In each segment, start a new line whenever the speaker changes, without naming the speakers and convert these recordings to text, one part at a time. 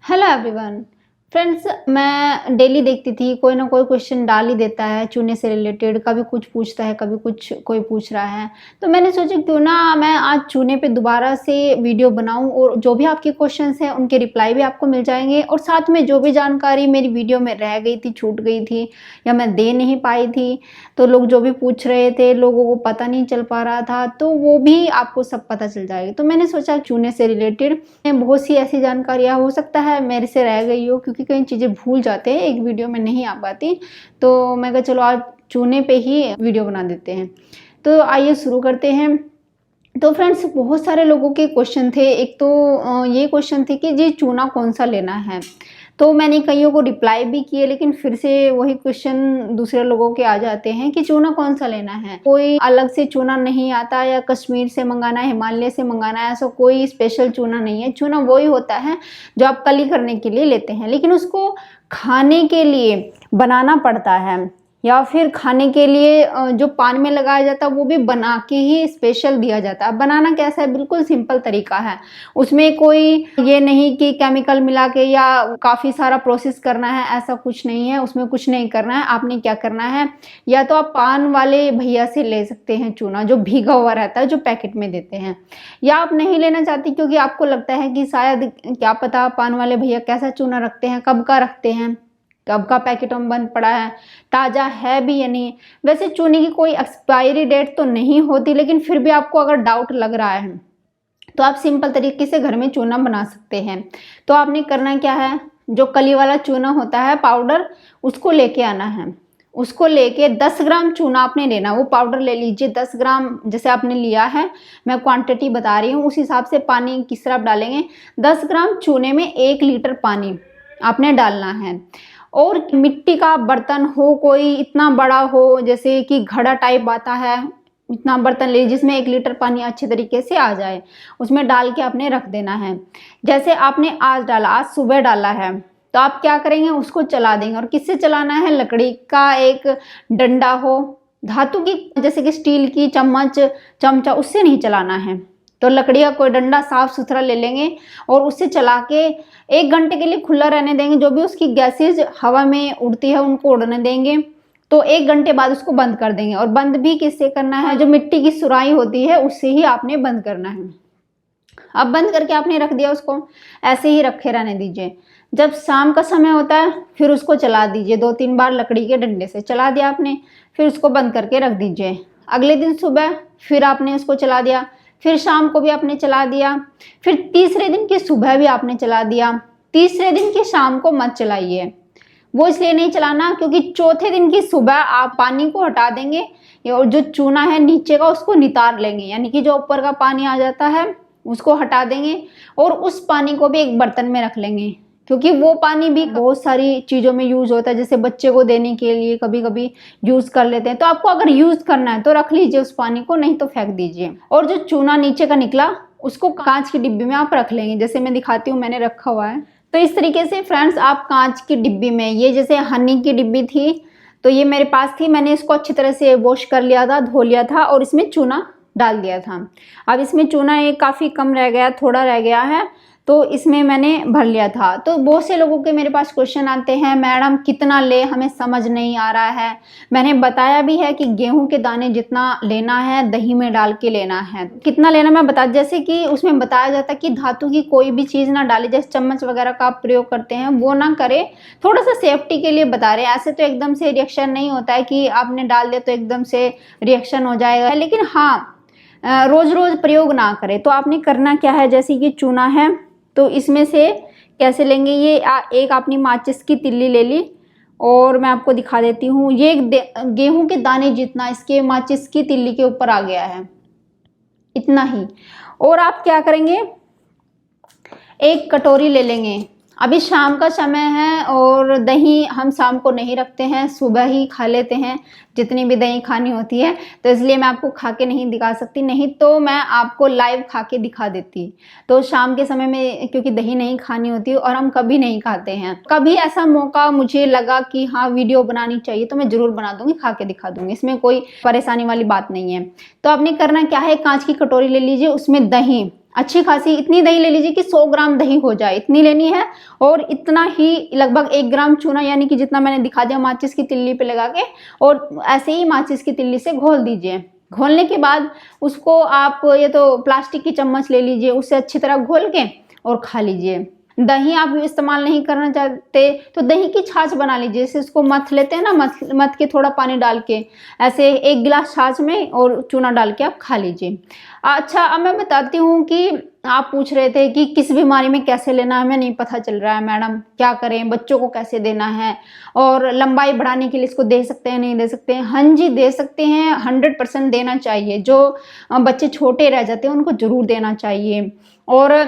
Hello everyone. Friends, मैं daily देखती थी कोई ना कोई क्वेश्चन डाल ही देता है चूने से रिलेटेड। कभी कुछ पूछता है, कभी कुछ कोई पूछ रहा है। तो मैंने सोचा क्यों ना मैं आज चूने पे दोबारा से वीडियो बनाऊं और जो भी आपके क्वेश्चंस हैं उनके रिप्लाई भी आपको मिल जाएंगे और साथ में जो भी जानकारी मेरी वीडियो में रह गई थी, छूट गई थी या मैं दे नहीं पाई थी, तो लोग जो भी पूछ रहे थे, लोगों को पता नहीं चल पा रहा था, तो वो भी आपको सब पता चल जाएगी। तो मैंने सोचा चूने से रिलेटेड बहुत सी ऐसी जानकारियां हो सकता है मेरे से रह गई हो, क्योंकि कई चीज़ें भूल जाते हैं, एक वीडियो में नहीं आ पाती। तो मैं कहा चलो आज चूने पे ही वीडियो बना देते हैं। तो आइए शुरू करते हैं। तो फ्रेंड्स, बहुत सारे लोगों के क्वेश्चन थे। एक तो ये क्वेश्चन थे कि जी चूना कौन सा लेना है। तो मैंने कईयों को रिप्लाई भी किए, लेकिन फिर से वही क्वेश्चन दूसरे लोगों के आ जाते हैं कि चूना कौन सा लेना है। कोई अलग से चूना नहीं आता, या कश्मीर से मंगाना है, हिमालय से मंगाना है, ऐसा कोई स्पेशल चूना नहीं है। चूना वही होता है जो आप कली करने के लिए लेते हैं, लेकिन उसको खाने के लिए बनाना पड़ता है, या फिर खाने के लिए जो पान में लगाया जाता है वो भी बना के ही स्पेशल दिया जाता है। बनाना कैसा है, बिल्कुल सिंपल तरीका है। उसमें कोई ये नहीं कि केमिकल मिला के या काफ़ी सारा प्रोसेस करना है, ऐसा कुछ नहीं है। उसमें कुछ नहीं करना है। आपने क्या करना है, या तो आप पान वाले भैया से ले सकते हैं चूना जो भीगा हुआ रहता है, जो पैकेट में देते हैं, या आप नहीं लेना चाहती क्योंकि आपको लगता है कि शायद क्या पता पान वाले भैया कैसा चूना रखते हैं, कब का रखते हैं, कब का पैकेटों में बंद पड़ा है, ताज़ा है भी या नहीं। वैसे चूने की कोई एक्सपायरी डेट तो नहीं होती, लेकिन फिर भी आपको अगर डाउट लग रहा है तो आप सिंपल तरीके से घर में चूना बना सकते हैं। तो आपने करना क्या है, जो कली वाला चूना होता है पाउडर, उसको लेके आना है। उसको लेके 10 ग्राम चूना आपने लेना, वो पाउडर ले लीजिए 10 ग्राम जैसे आपने लिया है। मैं क्वांटिटी बता रही हूँ, उस हिसाब से पानी किस तरह आप डालेंगे। 10 ग्राम चूने में 1 लीटर पानी आपने डालना है। और मिट्टी का बर्तन हो, कोई इतना बड़ा हो जैसे कि घड़ा टाइप आता है, इतना बर्तन ले जिसमें 1 लीटर पानी अच्छे तरीके से आ जाए, उसमें डाल के आपने रख देना है। जैसे आपने आज डाला, आज सुबह डाला है, तो आप क्या करेंगे, उसको चला देंगे। और किससे चलाना है, लकड़ी का एक डंडा हो, धातु की जैसे कि स्टील की चम्मच, चमचा, उससे नहीं चलाना है। तो लकड़ी का कोई डंडा साफ सुथरा ले लेंगे और उससे चला के 1 घंटे के लिए खुला रहने देंगे। जो भी उसकी गैसेज हवा में उड़ती है उनको उड़ने देंगे। तो 1 घंटे बाद उसको बंद कर देंगे। और बंद भी किससे करना है, जो मिट्टी की सुराही होती है उससे ही आपने बंद करना है। अब बंद करके आपने रख दिया, उसको ऐसे ही रखे रहने दीजिए। जब शाम का समय होता है फिर उसको चला दीजिए, 2-3 बार लकड़ी के डंडे से चला दिया आपने, फिर उसको बंद करके रख दीजिए। अगले दिन सुबह फिर आपने उसको चला दिया, फिर शाम को भी आपने चला दिया, फिर तीसरे दिन की सुबह भी आपने चला दिया। तीसरे दिन की शाम को मत चलाइए, वो इसलिए नहीं चलाना क्योंकि चौथे दिन की सुबह आप पानी को हटा देंगे और जो चूना है नीचे का उसको नितार लेंगे, यानी कि जो ऊपर का पानी आ जाता है उसको हटा देंगे और उस पानी को भी एक बर्तन में रख लेंगे, क्योंकि वो पानी भी बहुत सारी चीज़ों में यूज़ होता है। जैसे बच्चे को देने के लिए कभी कभी यूज़ कर लेते हैं। तो आपको अगर यूज़ करना है तो रख लीजिए उस पानी को, नहीं तो फेंक दीजिए। और जो चूना नीचे का निकला उसको कांच की डिब्बी में आप रख लेंगे, जैसे मैं दिखाती हूँ, मैंने रखा हुआ है। तो इस तरीके से फ्रेंड्स आप कांच की डिब्बी में, ये जैसे हनी की डिब्बी थी तो ये मेरे पास थी, मैंने इसको अच्छी तरह से वॉश कर लिया था, धो लिया था और इसमें चूना डाल दिया था। अब इसमें चूना ये काफ़ी कम रह गया, थोड़ा रह गया है, तो इसमें मैंने भर लिया था। तो बहुत से लोगों के मेरे पास क्वेश्चन आते हैं, मैडम कितना ले, हमें समझ नहीं आ रहा है। मैंने बताया भी है कि गेहूं के दाने जितना लेना है दही में डाल के लेना है। कितना लेना मैं बता, जैसे कि उसमें बताया जाता है कि धातु की कोई भी चीज़ ना डाले, जैसे चम्मच वगैरह का आप प्रयोग करते हैं वो ना करें, थोड़ा सा सेफ्टी के लिए बता रहे हैं। ऐसे तो एकदम से रिएक्शन नहीं होता है कि आपने डाल दिया तो एकदम से रिएक्शन हो जाएगा, लेकिन हाँ रोज रोज प्रयोग ना करें। तो आपने करना क्या है, जैसे कि चूना है तो इसमें से कैसे लेंगे, ये एक आपने माचिस की तिल्ली ले ली और मैं आपको दिखा देती हूँ। ये गेहूं के दाने जितना इसके माचिस की तिल्ली के ऊपर आ गया है, इतना ही। और आप क्या करेंगे, 1 कटोरी ले लेंगे। अभी शाम का समय है और दही हम शाम को नहीं रखते हैं, सुबह ही खा लेते हैं जितनी भी दही खानी होती है, तो इसलिए मैं आपको खा के नहीं दिखा सकती, नहीं तो मैं आपको लाइव खा के दिखा देती। तो शाम के समय में क्योंकि दही नहीं खानी होती और हम कभी नहीं खाते हैं, कभी ऐसा मौका मुझे लगा कि हाँ वीडियो बनानी चाहिए तो मैं जरूर बना दूंगी, खा के दिखा दूंगी, इसमें कोई परेशानी वाली बात नहीं है। तो आपने करना क्या है, कांच की कटोरी ले लीजिए, उसमें दही अच्छी खासी इतनी दही ले लीजिए कि 100 ग्राम दही हो जाए, इतनी लेनी है। और इतना ही लगभग 1 ग्राम चूना, यानी कि जितना मैंने दिखा दिया माचिस की तिल्ली पे लगा के, और ऐसे ही माचिस की तिल्ली से घोल दीजिए। घोलने के बाद उसको आप ये तो प्लास्टिक की चम्मच ले लीजिए, उससे अच्छी तरह घोल के और खा लीजिए। दही आप इस्तेमाल नहीं करना चाहते तो दही की छाछ बना लीजिए, जैसे इसको मथ लेते हैं ना, मथ के थोड़ा पानी डाल के ऐसे 1 गिलास छाछ में और चूना डाल के आप खा लीजिए। अच्छा, अब मैं बताती हूँ कि आप पूछ रहे थे कि किस बीमारी में कैसे लेना है, हमें नहीं पता चल रहा है मैडम, क्या करें, बच्चों को कैसे देना है, और लंबाई बढ़ाने के लिए इसको दे सकते हैं नहीं दे सकते हैं? हाँ जी, दे सकते हैं, 100% देना चाहिए। जो बच्चे छोटे रह जाते हैं उनको जरूर देना चाहिए। और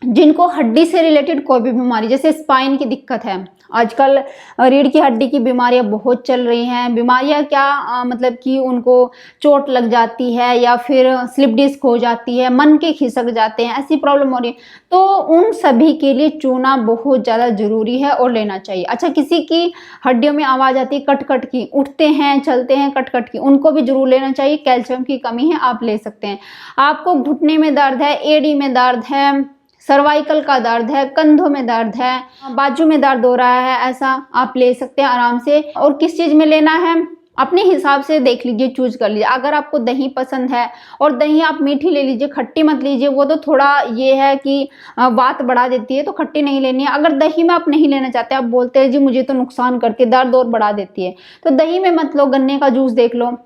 जिनको हड्डी से रिलेटेड कोई भी बीमारी, जैसे स्पाइन की दिक्कत है, आजकल रीढ़ की हड्डी की बीमारियां बहुत चल रही हैं। बीमारियां क्या, मतलब कि उनको चोट लग जाती है या फिर स्लिप डिस्क हो जाती है, मन के खिसक जाते हैं, ऐसी प्रॉब्लम हो रही है, तो उन सभी के लिए चूना बहुत ज़्यादा जरूरी है और लेना चाहिए। अच्छा, किसी की हड्डियों में आवाज़ आती है कट कट की, उठते हैं चलते हैं कट कट की, उनको भी जरूर लेना चाहिए। कैल्शियम की कमी है, आप ले सकते हैं। आपको घुटने में दर्द है, एड़ी में दर्द है, सर्वाइकल का दर्द है, कंधों में दर्द है, बाजू में दर्द हो रहा है, ऐसा आप ले सकते हैं आराम से। और किस चीज में लेना है अपने हिसाब से देख लीजिए, चूज कर लीजिए। अगर आपको दही पसंद है, और दही आप मीठी ले लीजिए, खट्टी मत लीजिए, वो तो थोड़ा ये है कि बात बढ़ा देती है, तो खट्टी नहीं लेनी है। अगर दही में आप नहीं लेना चाहते, आप बोलते हैं जी मुझे तो नुकसान करके दर्द और बढ़ा देती है, तो दही में मत लो, गन्ने का जूस देख लो।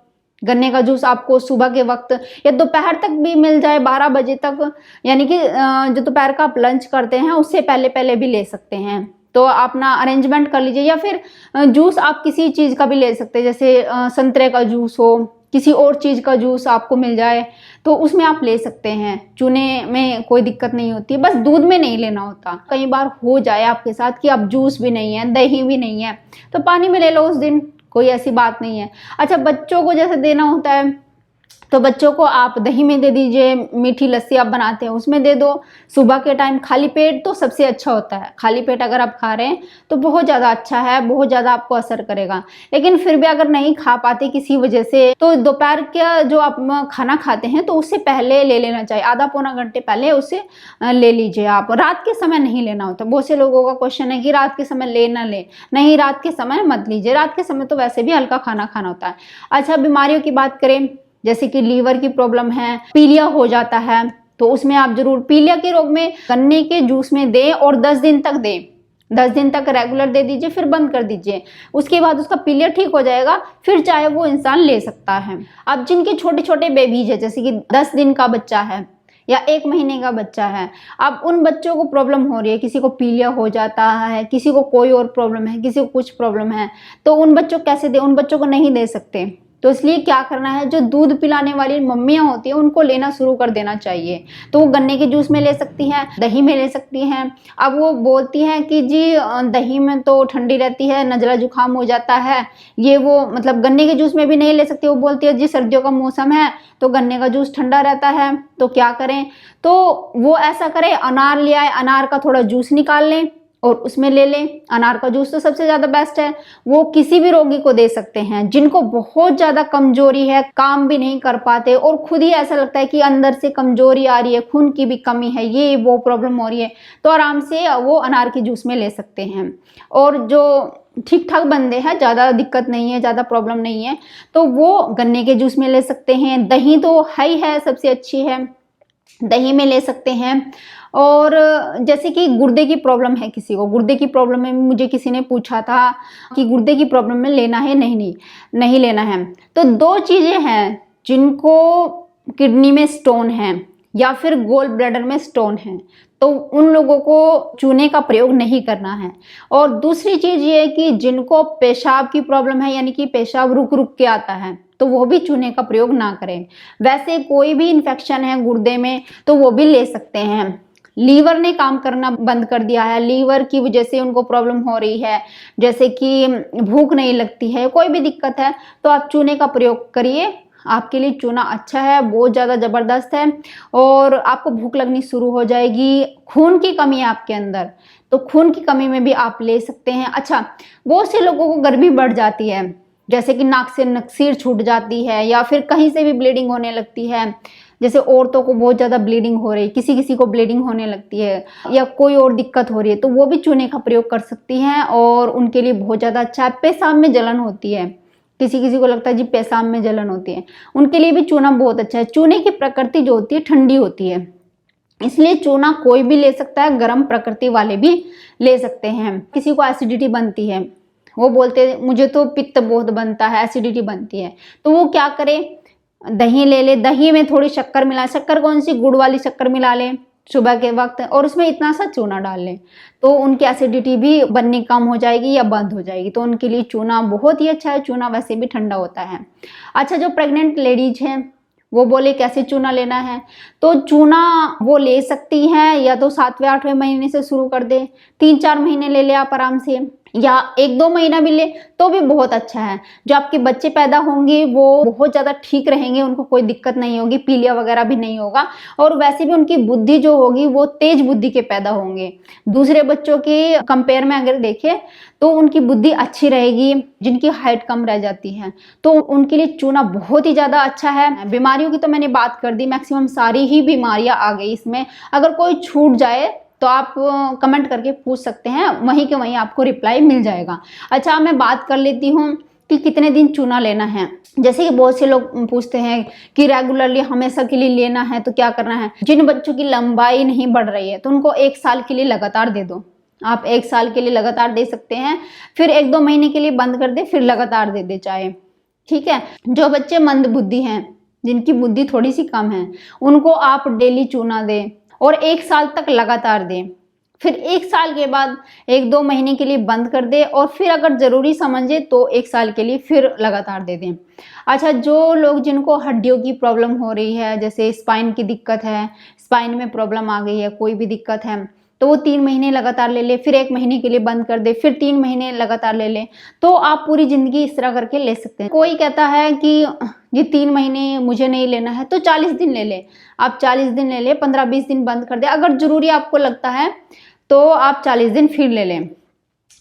गन्ने का जूस आपको सुबह के वक्त या दोपहर तक भी मिल जाए, 12 बजे तक, यानी कि जो दोपहर का आप लंच करते हैं उससे पहले पहले भी ले सकते हैं। तो अपना अरेंजमेंट कर लीजिए। या फिर जूस आप किसी चीज़ का भी ले सकते हैं, जैसे संतरे का जूस हो, किसी और चीज़ का जूस आपको मिल जाए तो उसमें आप ले सकते हैं। चूने में कोई दिक्कत नहीं होती है, बस दूध में नहीं लेना होता। कई बार हो जाए आपके साथ कि अब जूस भी नहीं है, दही भी नहीं है, तो पानी में ले लो उस दिन, कोई ऐसी बात नहीं है। अच्छा, बच्चों को जैसे देना होता है तो बच्चों को आप दही में दे दीजिए, मीठी लस्सी आप बनाते हैं उसमें दे दो। सुबह के टाइम खाली पेट तो सबसे अच्छा होता है, खाली पेट अगर आप खा रहे हैं तो बहुत ज़्यादा अच्छा है, बहुत ज़्यादा आपको असर करेगा। लेकिन फिर भी अगर नहीं खा पाते किसी वजह से, तो दोपहर का जो आप खाना खाते हैं तो उससे पहले ले लेना चाहिए, आधा पौना घंटे पहले उसे ले लीजिए आप। रात के समय नहीं लेना होता। बहुत से लोगों का क्वेश्चन है कि रात के समय ले ना ले, नहीं, रात के समय मत लीजिए, रात के समय तो वैसे भी हल्का खाना खाना होता है। अच्छा, बीमारियों की बात करें, जैसे कि लीवर की प्रॉब्लम है, पीलिया हो जाता है, तो उसमें आप जरूर पीलिया के रोग में गन्ने के जूस में दें और 10 दिन तक दें। 10 दिन तक रेगुलर दे दीजिए, फिर बंद कर दीजिए। उसके बाद उसका पीलिया ठीक हो जाएगा, फिर चाहे वो इंसान ले सकता है। अब जिनके छोटे छोटे बेबीज है, जैसे कि 10 दिन का बच्चा है या 1 महीने का बच्चा है, अब उन बच्चों को प्रॉब्लम हो रही है, किसी को पीलिया हो जाता है, किसी को कोई और प्रॉब्लम है, किसी को कुछ प्रॉब्लम है, तो उन बच्चों को कैसे दें? उन बच्चों को नहीं दे सकते। तो इसलिए क्या करना है, जो दूध पिलाने वाली मम्मियाँ होती हैं उनको लेना शुरू कर देना चाहिए। तो वो गन्ने के जूस में ले सकती हैं, दही में ले सकती हैं। अब वो बोलती हैं कि जी दही में तो ठंडी रहती है, नज़ला जुकाम हो जाता है, ये वो, मतलब गन्ने के जूस में भी नहीं ले सकती। वो बोलती है जी सर्दियों का मौसम है तो गन्ने का जूस ठंडा रहता है, तो क्या करें? तो वो ऐसा करें, अनार ले आए, अनार का थोड़ा जूस निकाल लें और उसमें ले लें। अनार का जूस तो सबसे ज़्यादा बेस्ट है, वो किसी भी रोगी को दे सकते हैं। जिनको बहुत ज़्यादा कमजोरी है, काम भी नहीं कर पाते और खुद ही ऐसा लगता है कि अंदर से कमजोरी आ रही है, खून की भी कमी है, ये वो प्रॉब्लम हो रही है, तो आराम से वो अनार के जूस में ले सकते हैं। और जो ठीक ठाक बंदे हैं, ज़्यादा दिक्कत नहीं है, ज़्यादा प्रॉब्लम नहीं है, तो वो गन्ने के जूस में ले सकते हैं। दही तो है सबसे अच्छी है, दही में ले सकते हैं। और जैसे कि गुर्दे की प्रॉब्लम है किसी को, गुर्दे की प्रॉब्लम में मुझे किसी ने पूछा था कि गुर्दे की प्रॉब्लम में लेना है, नहीं लेना है। तो 2 चीज़ें हैं, जिनको किडनी में स्टोन है या फिर गोल ब्लैडर में स्टोन है, तो उन लोगों को चूने का प्रयोग नहीं करना है। और दूसरी चीज़ ये है कि जिनको पेशाब की प्रॉब्लम है, यानी कि पेशाब रुक रुक के आता है, तो वो भी चूने का प्रयोग ना करें। वैसे कोई भी इन्फेक्शन है गुर्दे में तो वो भी ले सकते हैं। लीवर ने काम करना बंद कर दिया है, लीवर की वजह से उनको प्रॉब्लम हो रही है, जैसे कि भूख नहीं लगती है, कोई भी दिक्कत है, तो आप चूने का प्रयोग करिए। आपके लिए चूना अच्छा है, बहुत ज़्यादा ज़बरदस्त है, और आपको भूख लगनी शुरू हो जाएगी। खून की कमी है आपके अंदर, तो खून की कमी में भी आप ले सकते हैं। अच्छा, बहुत से लोगों को गर्मी बढ़ जाती है, जैसे कि नाक से नक्सीर छूट जाती है या फिर कहीं से भी ब्लीडिंग होने लगती है, जैसे औरतों को बहुत ज़्यादा ब्लीडिंग हो रही है, किसी किसी को ब्लीडिंग होने लगती है या कोई और दिक्कत हो रही है, तो वो भी चूने का प्रयोग कर सकती हैं और उनके लिए बहुत ज़्यादा अच्छा है। पेशाब में जलन होती है, किसी किसी को लगता है जी पेशाब में जलन होती है, उनके लिए भी चूना बहुत अच्छा है। चूने की प्रकृति जो होती है ठंडी होती है, इसलिए चूना कोई भी ले सकता है, गर्म प्रकृति वाले भी ले सकते हैं। किसी को एसिडिटी बनती है, वो बोलते हैं मुझे तो पित्त बहुत बनता है, एसिडिटी बनती है, तो वो क्या करे, दही ले ले, दही में थोड़ी शक्कर मिला, शक्कर कौन सी, गुड़ वाली शक्कर मिला ले सुबह के वक्त और उसमें इतना सा चूना डाल लें, तो उनकी एसिडिटी भी बननी कम हो जाएगी या बंद हो जाएगी। तो उनके लिए चूना बहुत ही अच्छा है। चूना वैसे भी ठंडा होता है। अच्छा, जो प्रेग्नेंट लेडीज हैं वो बोले कैसे चूना लेना है, तो चूना वो ले सकती हैं या तो 7वें 8वें महीने से शुरू कर दे, 3-4 महीने ले ले आप आराम से, या 1-2 महीना भी ले तो भी बहुत अच्छा है। जो आपके बच्चे पैदा होंगे वो बहुत ज़्यादा ठीक रहेंगे, उनको कोई दिक्कत नहीं होगी, पीलिया वगैरह भी नहीं होगा, और वैसे भी उनकी बुद्धि जो होगी वो तेज बुद्धि के पैदा होंगे। दूसरे बच्चों के कंपेयर में अगर देखें तो उनकी बुद्धि अच्छी रहेगी, जिनकी हाइट कम रह जाती है, तो उनके लिए चूना बहुत ही ज़्यादा अच्छा है। बीमारियों की तो मैंने बात कर दी, मैक्सिमम सारी ही बीमारियां आ गई इसमें। अगर कोई छूट जाए तो आप कमेंट करके पूछ सकते हैं, वहीं के वहीं आपको रिप्लाई मिल जाएगा। अच्छा, मैं बात कर लेती हूँ कि कितने दिन चूना लेना है। जैसे कि बहुत से लोग पूछते हैं कि रेगुलरली हमेशा के लिए लेना है तो क्या करना है। जिन बच्चों की लंबाई नहीं बढ़ रही है तो उनको 1 साल के लिए लगातार दे दो। आप 1 साल के लिए लगातार दे सकते हैं, फिर 1-2 महीने के लिए बंद कर दे, फिर लगातार दे दे चाहे, ठीक है। जो बच्चे मंद बुद्धि हैं, जिनकी बुद्धि थोड़ी सी कम है, उनको आप डेली चूना दें और 1 साल तक लगातार दें। फिर 1 साल के बाद 1-2 महीने के लिए बंद कर दे और फिर अगर ज़रूरी समझे तो 1 साल के लिए फिर लगातार दे दें। अच्छा, जो लोग जिनको हड्डियों की प्रॉब्लम हो रही है, जैसे स्पाइन की दिक्कत है, स्पाइन में प्रॉब्लम आ गई है, कोई भी दिक्कत है, तो वो 3 महीने लगातार ले ले, फिर 1 महीने के लिए बंद कर दे, फिर 3 महीने लगातार ले ले, तो आप पूरी ज़िंदगी इस तरह करके ले सकते हैं। कोई कहता है कि ये 3 महीने मुझे नहीं लेना है तो 40 दिन ले ले, आप 40 दिन ले ले, 15-20 दिन बंद कर दे। अगर ज़रूरी आपको लगता है तो आप 40 दिन फिर ले लें।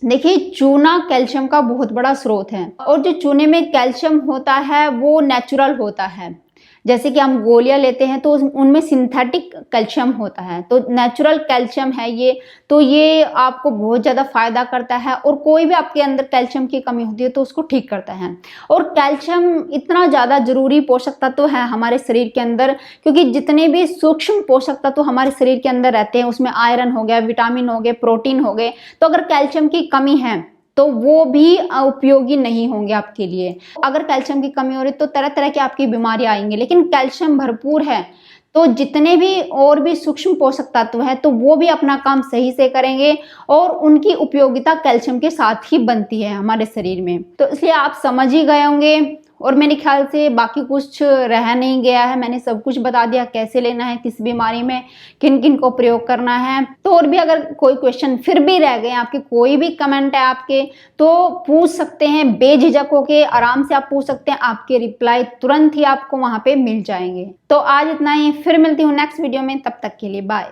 देखिए, चूना कैल्शियम का बहुत बड़ा स्रोत है और जो चूने में कैल्शियम होता है वो नेचुरल होता है। जैसे कि हम गोलियां लेते हैं तो उनमें सिंथेटिक कैल्शियम होता है, तो नेचुरल कैल्शियम है ये, तो ये आपको बहुत ज़्यादा फायदा करता है। और कोई भी आपके अंदर कैल्शियम की कमी होती है तो उसको ठीक करता है। और कैल्शियम इतना ज़्यादा जरूरी पोषक तत्व है हमारे शरीर के अंदर, क्योंकि जितने भी सूक्ष्म पोषक तत्व हमारे शरीर के अंदर रहते हैं उसमें आयरन हो गया, विटामिन हो गए, प्रोटीन हो गए, तो अगर कैल्शियम की कमी है तो वो भी उपयोगी नहीं होंगे आपके लिए। अगर कैल्शियम की कमी हो रही तो तरह तरह की आपकी बीमारियां आएंगी, लेकिन कैल्शियम भरपूर है तो जितने भी और भी सूक्ष्म पोषक तत्व हैं तो वो भी अपना काम सही से करेंगे और उनकी उपयोगिता कैल्शियम के साथ ही बनती है हमारे शरीर में। तो इसलिए आप समझ ही गए होंगे और मेरे ख्याल से बाकी कुछ रह नहीं गया है, मैंने सब कुछ बता दिया कैसे लेना है, किस बीमारी में किन किन को प्रयोग करना है। तो और भी अगर कोई क्वेश्चन फिर भी रह गए आपके, कोई भी कमेंट है आपके, तो पूछ सकते हैं, बेझिझक होके आराम से आप पूछ सकते हैं, आपके रिप्लाई तुरंत ही आपको वहां पे मिल जाएंगे। तो आज इतना ही, फिर मिलती हूँ नेक्स्ट वीडियो में, तब तक के लिए बाय।